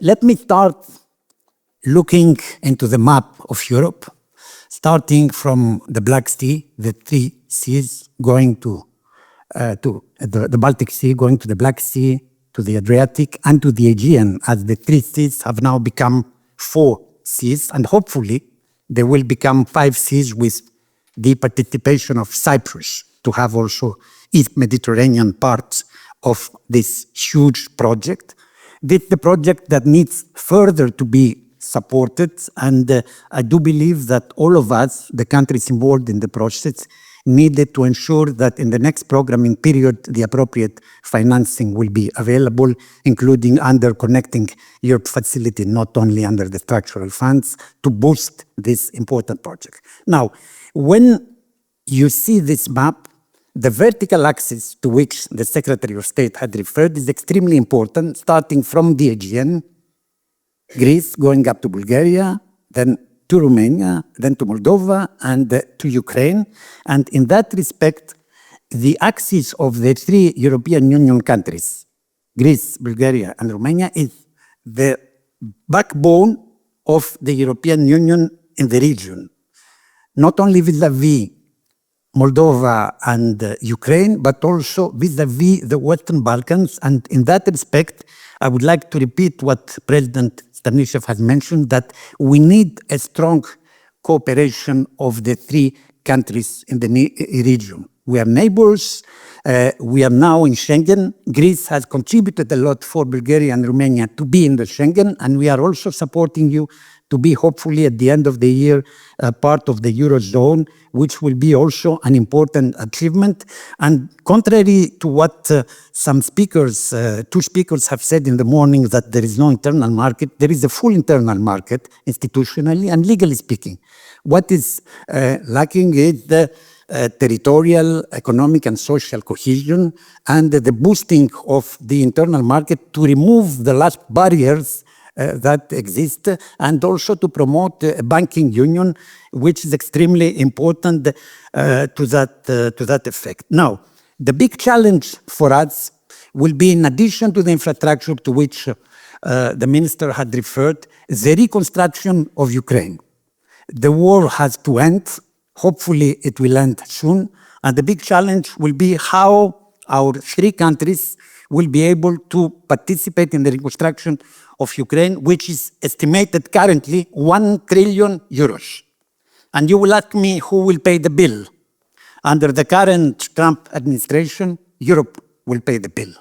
Let me start looking into the map of Europe, starting from the Black Sea, the three seas going to the Baltic Sea, going to the Black Sea, to the Adriatic, and to the Aegean, as the three seas have now become 4 seas, and hopefully they will become 5 seas with the participation of Cyprus to have also East Mediterranean part of this huge project. This is the project that needs further to be supported, and I do believe that all of us, the countries involved in the process, needed to ensure that in the next programming period, the appropriate financing will be available, including under Connecting Europe facility, not only under the structural funds, to boost this important project. Now, when you see this map, the vertical axis to which the Secretary of State had referred is extremely important, starting from the Aegean, Greece, going up to Bulgaria, then to Romania, then to Moldova, and to Ukraine. And in that respect, the axis of the 3 European Union countries, Greece, Bulgaria, and Romania, is the backbone of the European Union in the region, not only vis-à-vis Moldova and Ukraine, but also vis-à-vis the Western Balkans. And in that respect, I would like to repeat what President Stanishev has mentioned, that we need a strong cooperation of the 3 countries in the region. We are neighbors. We are now in Schengen. Greece has contributed a lot for Bulgaria and Romania to be in the Schengen, and we are also supporting you to be hopefully at the end of the year part of the Eurozone, which will be also an important achievement. And contrary to what some speakers, 2 speakers have said in the morning, that there is no internal market, there is a full internal market institutionally and legally speaking. What is lacking is the territorial, economic and social cohesion and the boosting of the internal market to remove the last barriers that exist, and also to promote a banking union, which is extremely important to that effect. Now, the big challenge for us will be, in addition to the infrastructure to which the minister had referred, the reconstruction of Ukraine. The war has to end. Hopefully it will end soon. And the big challenge will be how our 3 countries will be able to participate in the reconstruction of Ukraine, which is estimated currently 1 trillion euros. And you will ask me who will pay the bill. Under the current Trump administration, Europe will pay the bill.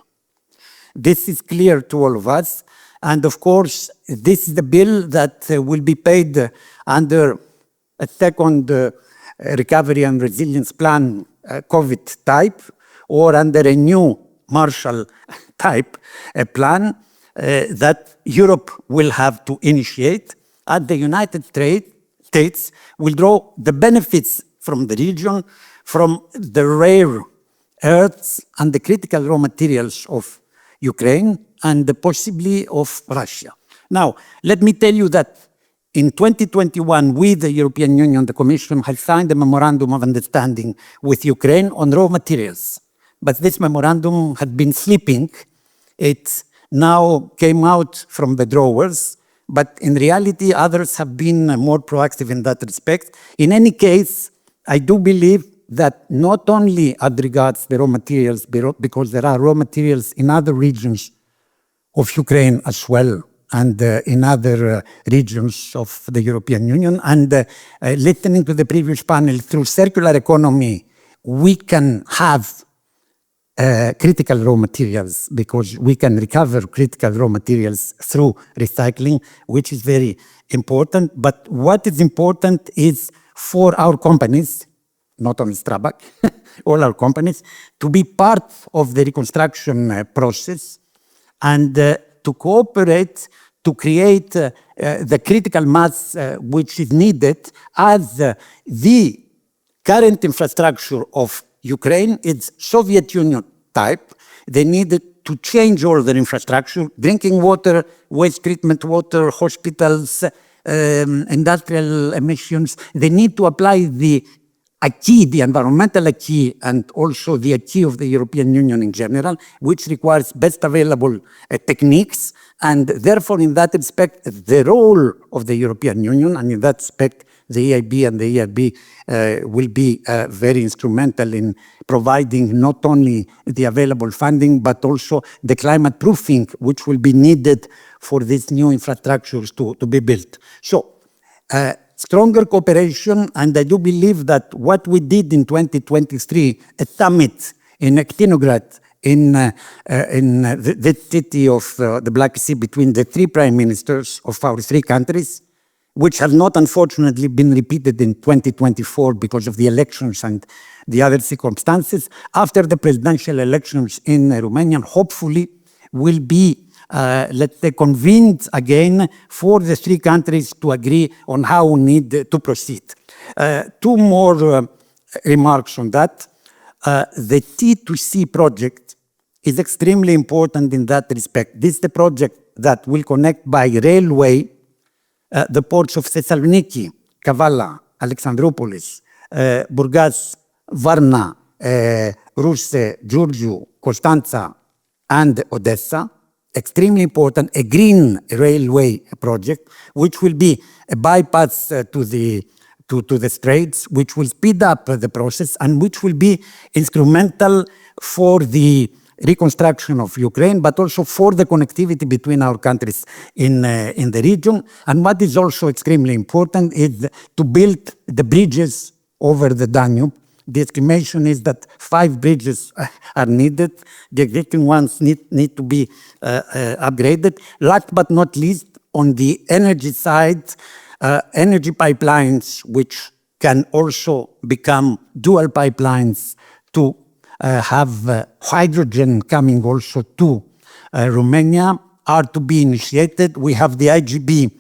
This is clear to all of us. And of course, this is the bill that will be paid under a second recovery and resilience plan, COVID type, or under a new Marshall type plan that Europe will have to initiate, and the United States will draw the benefits from the region, from the rare earths and the critical raw materials of Ukraine and possibly of Russia. Now, let me tell you that in 2021, we, the European Union, the Commission, has signed a memorandum of understanding with Ukraine on raw materials. But this memorandum had been sleeping. It now came out from the drawers, but in reality, others have been more proactive in that respect. In any case, I do believe that not only as regards the raw materials, because there are raw materials in other regions of Ukraine as well, and in other regions of the European Union, and listening to the previous panel, through circular economy, we can have critical raw materials, because we can recover critical raw materials through recycling, which is very important. But what is important is for our companies, not only Strabag, all our companies, to be part of the reconstruction process and to cooperate to create the critical mass which is needed, as the current infrastructure of Ukraine is Soviet Union type. They needed to change all their infrastructure, drinking water, waste treatment water, hospitals, industrial emissions. They need to apply the acquis, the environmental acquis, and also the acquis of the European Union in general, which requires best available techniques. And therefore, in that respect, the role of the European Union, and in that respect, the EIB and the EIB will be very instrumental in providing not only the available funding, but also the climate proofing, which will be needed for these new infrastructures to be built. So, stronger cooperation, and I do believe that what we did in 2023, a summit in Ektinograd, in the city of the Black Sea, between the three prime ministers of our three countries, which have not unfortunately been repeated in 2024 because of the elections and the other circumstances. After the presidential elections in Romania, hopefully will be, let's say, convened again for the three countries to agree on how we need to proceed. Two more remarks on that. The T2C project is extremely important in that respect. This is the project that will connect by railway the ports of Thessaloniki, Kavala, Alexandroupolis, Burgas, Varna, Russe, Giurgiu, Constanța, and Odessa. Extremely important, a green railway project, which will be a bypass to the straits, which will speed up the process and which will be instrumental for the reconstruction of Ukraine, but also for the connectivity between our countries in the region. And what is also extremely important is to build the bridges over the Danube. The estimation is that 5 bridges are needed. The existing ones need to be upgraded. Last but not least, on the energy side, energy pipelines, which can also become dual pipelines to have hydrogen coming also to Romania, are to be initiated. We have the IGB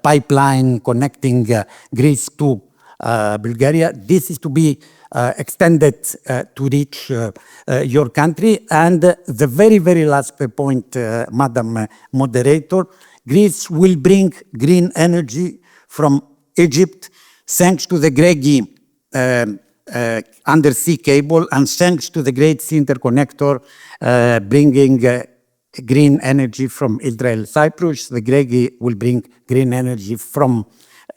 pipeline connecting Greece to Bulgaria. This is to be extended to reach your country. And the very, very last point, Madam Moderator, Greece will bring green energy from Egypt thanks to the Gregi undersea cable and thanks to the Great Sea Interconnector bringing green energy from Israel, Cyprus. The Gregi will bring green energy from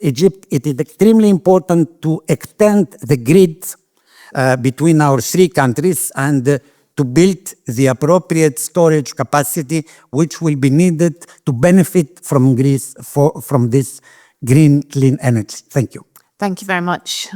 Egypt. It is extremely important to extend the grid between our three countries and to build the appropriate storage capacity which will be needed to benefit from Greece from this green, clean energy. Thank you. Thank you very much.